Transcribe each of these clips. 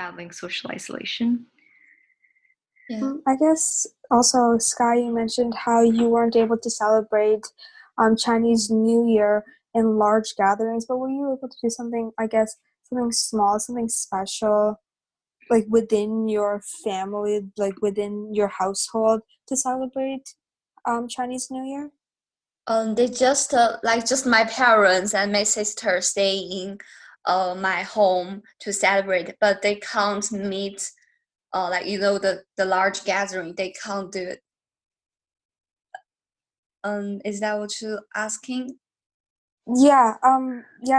battling social isolation. Yeah. I guess also, Sky, you mentioned how you weren't able to celebrate Chinese New Year in large gatherings, but were you able to do something, I guess, something small, something special, like within your family, like within your household to celebrate Chinese New Year? They just just my parents and my sister stay in my home to celebrate, but they can't meet the large gathering. They can't do it. Is that what you're asking? Yeah,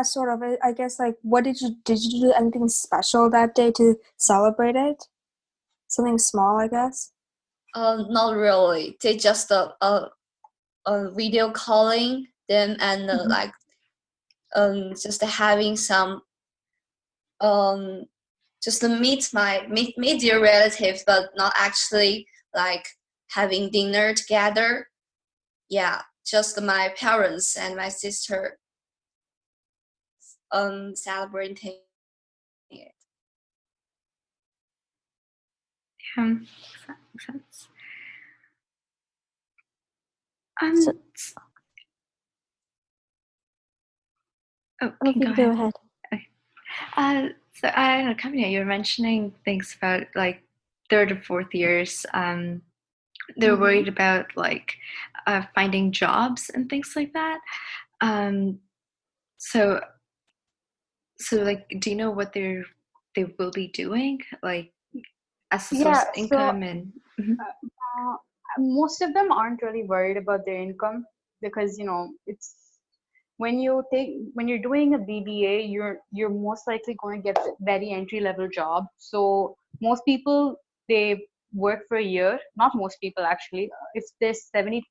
sort of. I guess like what did you do anything special that day to celebrate it? Something small, I guess. Not really. They just video calling them and Mhm. just having some um just to meet your relatives, but not actually like having dinner together. Yeah, just my parents and my sister celebrating it. Yeah, that makes sense. So, Oh, can you okay, go go ahead? ahead. Okay. So I don't know, Kavya, you were mentioning things about like third or fourth years. They're worried about like finding jobs and things like that. Um, so like, do you know what they will be doing, like as a source Yeah, of so income and? Mhm. uh, most of them aren't really worried about their income because it's when you're doing a BBA, you're most likely going to get a very entry level job. So most people, they work for a year. Not most people actually. If there's 70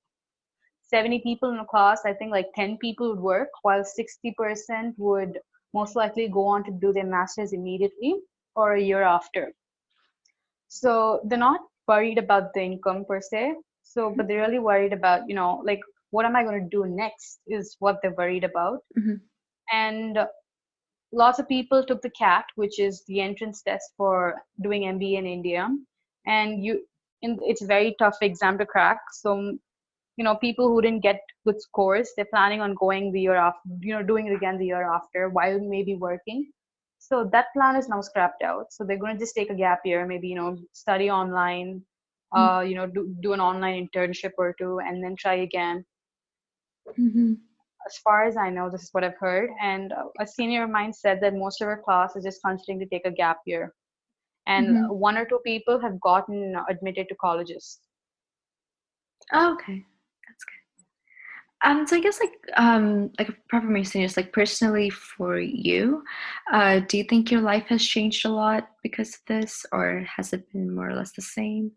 people in a class, I think like 10 people would work, while 60% would most likely go on to do their masters immediately or a year after. So they're not worried about the income per se. So, but they're really worried about, like, what am I going to do next is what they're worried about. Mhm. And lots of people took the CAT, which is the entrance test for doing MBA in India. And it's a very tough exam to crack. So, people who didn't get good scores, they're planning on going the year after, doing it again the year after while maybe working. So that plan is now scrapped out. So they're going to just take a gap year, maybe, study online, do an online internship or two, and then try again. Mhm. As far as I know, this is what I've heard. And a senior of mine said that most of our class is just considering to take a gap year. And Mhm. one or two people have gotten admitted to colleges. Oh, okay, that's good. So I guess like a proper Mason is like personally for you, do you think your life has changed a lot because of this, or has it been more or less the same?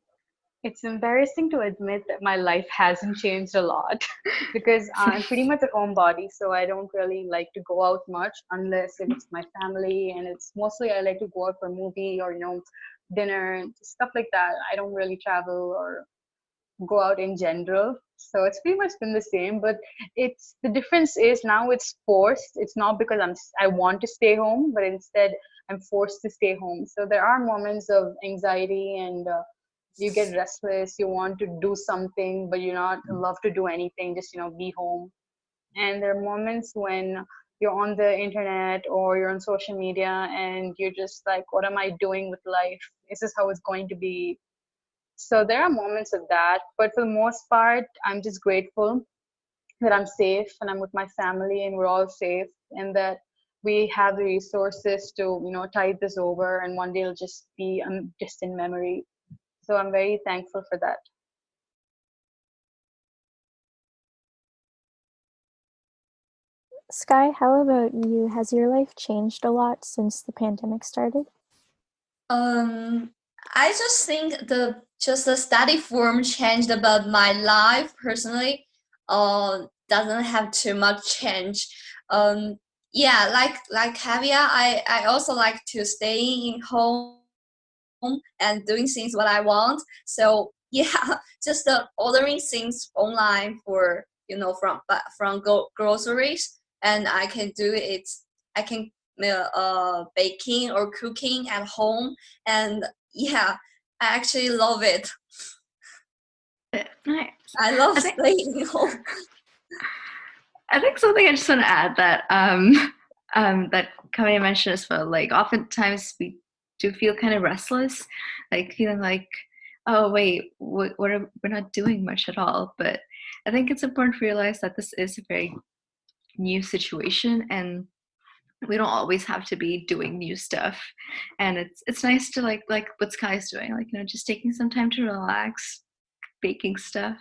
It's embarrassing to admit that my life hasn't changed a lot because I'm pretty much a homebody, so I don't really like to go out much unless if it's my family, and it's mostly I like to go out for a movie or dinner and stuff like that. I don't really travel or go out in general. So it's pretty much been the same, but it's the difference is now it's forced. It's not because I want to stay home, but instead I'm forced to stay home. So there are moments of anxiety and you get restless. You want to do something, but you're not love to do anything. Just be home. And there are moments when you're on the internet or you're on social media and you're just like, what am I doing with life? Is this how it's going to be? So there are moments of that, but for the most part, I'm just grateful that I'm safe and I'm with my family and we're all safe and that we have the resources to, tide this over and one day it'll just be a distant memory. So I'm very thankful for that. Sky, how about you? Has your life changed a lot since the pandemic started? I just think the study form changed about my life personally. Doesn't have too much change. Yeah, like Kavya, I also like to stay in home and doing things what I want. So yeah, just ordering things online for from groceries, and I can do it. I can baking or cooking at home, and yeah, I actually love it. Nice. I love I think staying home. I think something I just want to add that that Kavya mentioned as well. Like oftentimes we do feel kind of restless, like feeling like, oh wait, we're not doing much at all. But I think it's important to realize that this is a very new situation, and we don't always have to be doing new stuff. And it's nice to like what Sky's doing, like just taking some time to relax, baking stuff,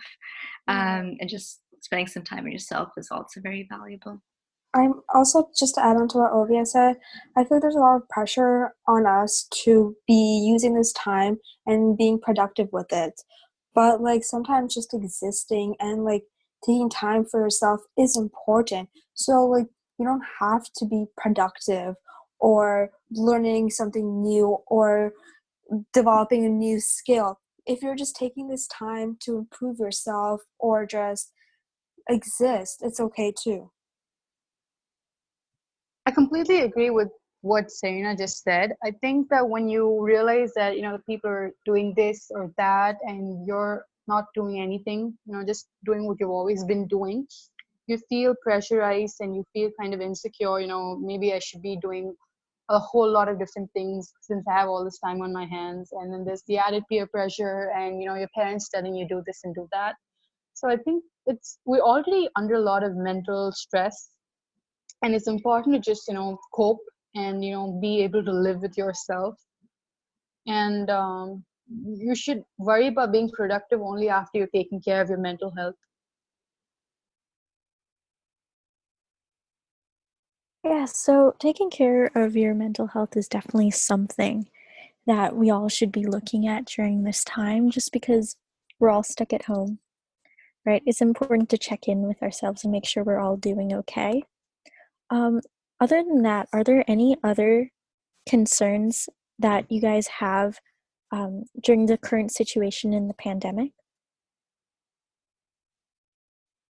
and just spending some time with yourself is also very valuable. I'm also, just to add on to what Ovia said, I feel there's a lot of pressure on us to be using this time and being productive with it. But like sometimes just existing and like taking time for yourself is important. So like you don't have to be productive or learning something new or developing a new skill. If you're just taking this time to improve yourself or just exist, it's okay too. I completely agree with what Serena just said. I think that when you realize that, people are doing this or that and you're not doing anything, just doing what you've always been doing, you feel pressurized and you feel kind of insecure, maybe I should be doing a whole lot of different things since I have all this time on my hands. And then there's the added peer pressure and, your parents telling you do this and do that. So I think we're already under a lot of mental stress, and it's important to just cope and be able to live with yourself. And you should worry about being productive only after you're taking care of your mental health. Yeah, so taking care of your mental health is definitely something that we all should be looking at during this time, just because we're all stuck at home, right? It's important to check in with ourselves and make sure we're all doing okay. Um, Other than that, are there any other concerns that you guys have during the current situation in the pandemic?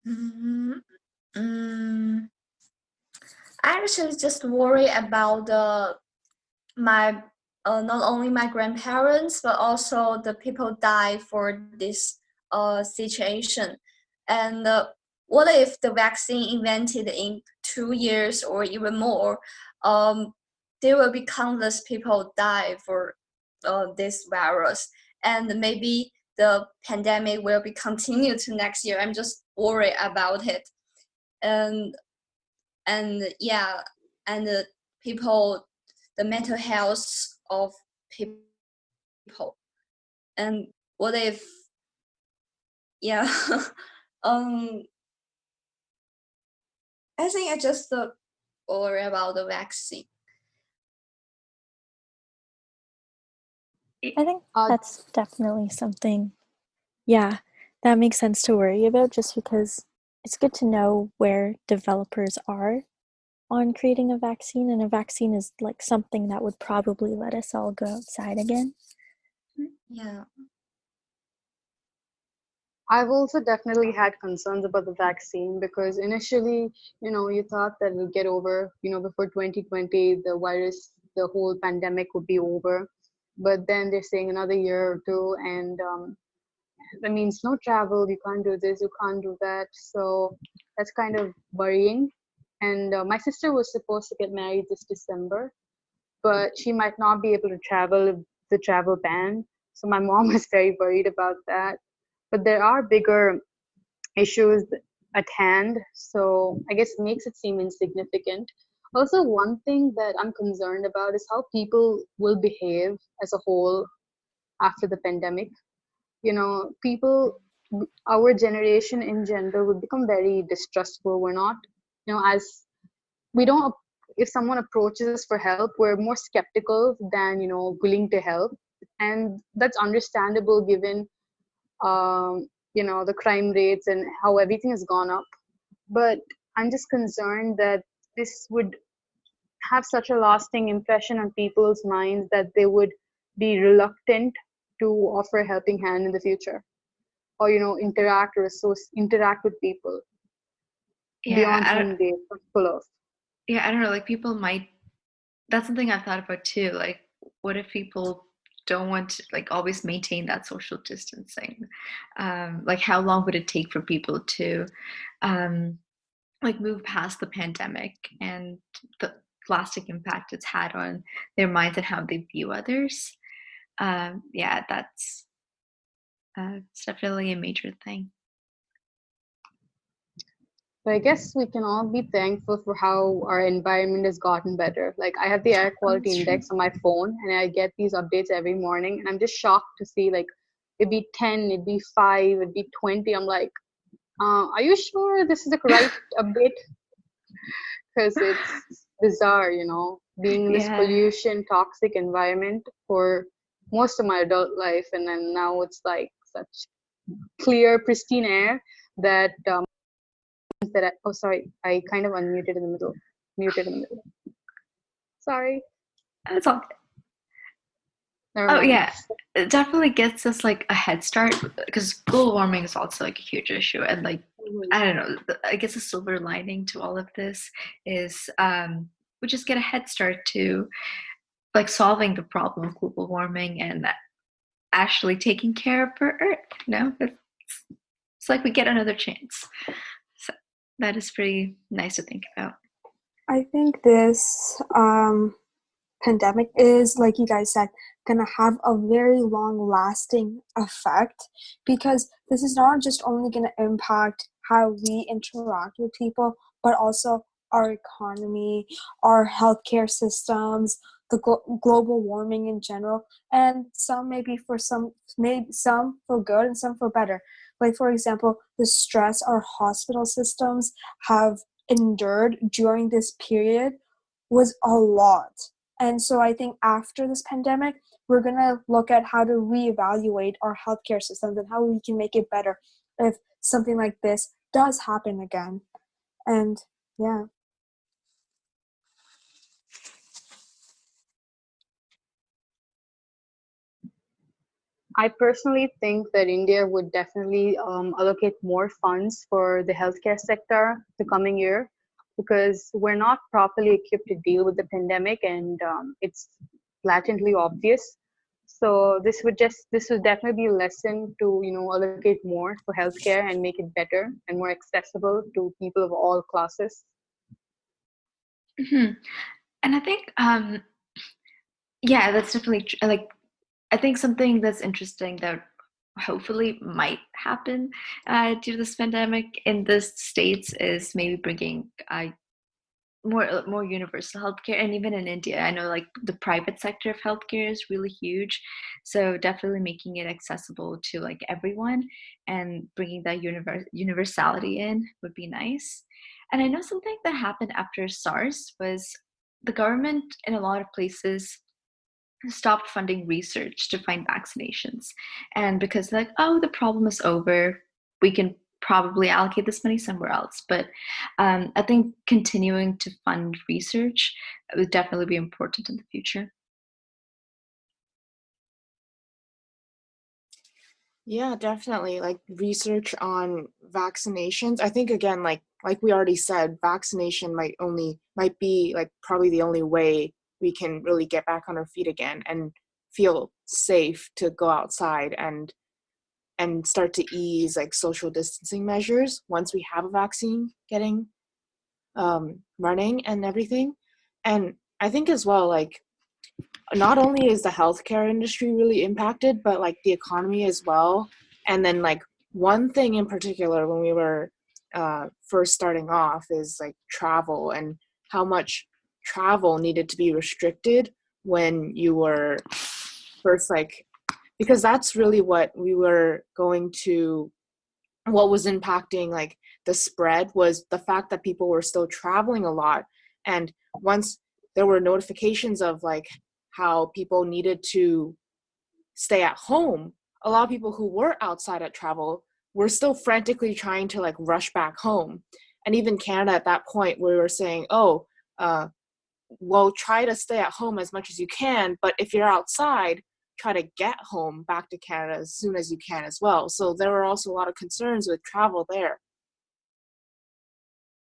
Mm-hmm. I actually just worry about my not only my grandparents but also the people die for this situation. And what if the vaccine invented in 2 years or even more, um, there will be countless people die for this virus, and maybe the pandemic will be continued to next year. I'm just worried about it. and and yeah, and the people, the mental health of people. And what if, yeah, um I think I just worry about the vaccine. I think uh, that's definitely something, yeah, that makes sense to worry about, just because it's good to know where developers are on creating a vaccine, and a vaccine is like something that would probably let us all go outside again. Yeah. I've also definitely had concerns about the vaccine because initially, you thought that it'll get over, before 2020, the virus, the whole pandemic would be over. But then they're saying another year or two, and that means no travel, you can't do this, you can't do that. So that's kind of worrying. And my sister was supposed to get married this December, but she might not be able to travel if the travel ban. So my mom was very worried about that. But there are bigger issues at hand, so I guess it makes it seem insignificant. Also, one thing that I'm concerned about is how people will behave as a whole after the pandemic. People, our generation in general, would become very distrustful. We're not, as we don't, if someone approaches us for help, we're more skeptical than, willing to help. And that's understandable given, the crime rates and how everything has gone up. But I'm just concerned that this would have such a lasting impression on people's minds that they would be reluctant to offer a helping hand in the future, or interact with people Yeah, beyond whom they are full of. yeah, I don't know. Like people might that's something I've thought about too. Like, what if people don't want to like always maintain that social distancing? Like, how long would it take for people to um, like move past the pandemic and the lasting impact it's had on their minds and how they view others? Yeah, that's it's definitely a major thing. But I guess we can all be thankful for how our environment has gotten better. Like I have the air quality That's true. index on my phone and I get these updates every morning and I'm just shocked to see like it'd be 10, it'd be 5, it'd be 20. I'm like, are you sure this is the right update? Because it's bizarre, being in this Yeah, pollution, toxic environment for most of my adult life. And then now it's like such clear, pristine air that oh sorry, I kind of unmuted in the middle, muted in the middle. Sorry, that's all. never Oh mind. yeah, it definitely gets us like a head start because global warming is also like a huge issue, and like I don't know, I guess a silver lining to all of this is we just get a head start to like solving the problem of global warming and actually taking care of our Earth. It's like we get another chance. So that is pretty nice to think about. I think this pandemic is, like you guys said, gonna have a very long lasting effect, because this is not just only gonna impact how we interact with people, but also our economy, our healthcare systems, the global warming in general, and some maybe for some, maybe some for good and some for better. Like for example, the stress our hospital systems have endured during this period was a lot. And so I think after this pandemic, we're going to look at how to reevaluate our healthcare systems and how we can make it better if something like this does happen again. And yeah. I personally think that India would definitely allocate more funds for the healthcare sector the coming year because we're not properly equipped to deal with the pandemic and it's blatantly obvious. So this would definitely be a lesson to allocate more for healthcare and make it better and more accessible to people of all classes. Mhm. And I think, yeah, that's definitely like I think something that's interesting that hopefully might happen due to this pandemic in the states is maybe bringing more universal healthcare, and even in India, I know like the private sector of healthcare is really huge, so definitely making it accessible to like everyone and bringing that universality in would be nice. And I know something that happened after SARS was the government in a lot of places stopped funding research to find vaccinations. And because like, oh, the problem is over, we can probably allocate this money somewhere else. But I think continuing to fund research would definitely be important in the future. Yeah, definitely. Like research on vaccinations. I think again, like we already said, vaccination might be like probably the only way we can really get back on our feet again and feel safe to go outside and start to ease like social distancing measures once we have a vaccine getting running and everything. And I think as well, like not only is the healthcare industry really impacted, but like the economy as well. And then like one thing in particular when we were first starting off is like travel and how much travel needed to be restricted when you were first like, because that's really what we were going to, what was impacting like the spread was the fact that people were still traveling a lot. And once there were notifications of like how people needed to stay at home, a lot of people who were outside at travel were still frantically trying to like rush back home. And even Canada at that point, we were saying, oh, well, try to stay at home as much as you can, but if you're outside, try to get home back to Canada as soon as you can as well. So there were also a lot of concerns with travel there.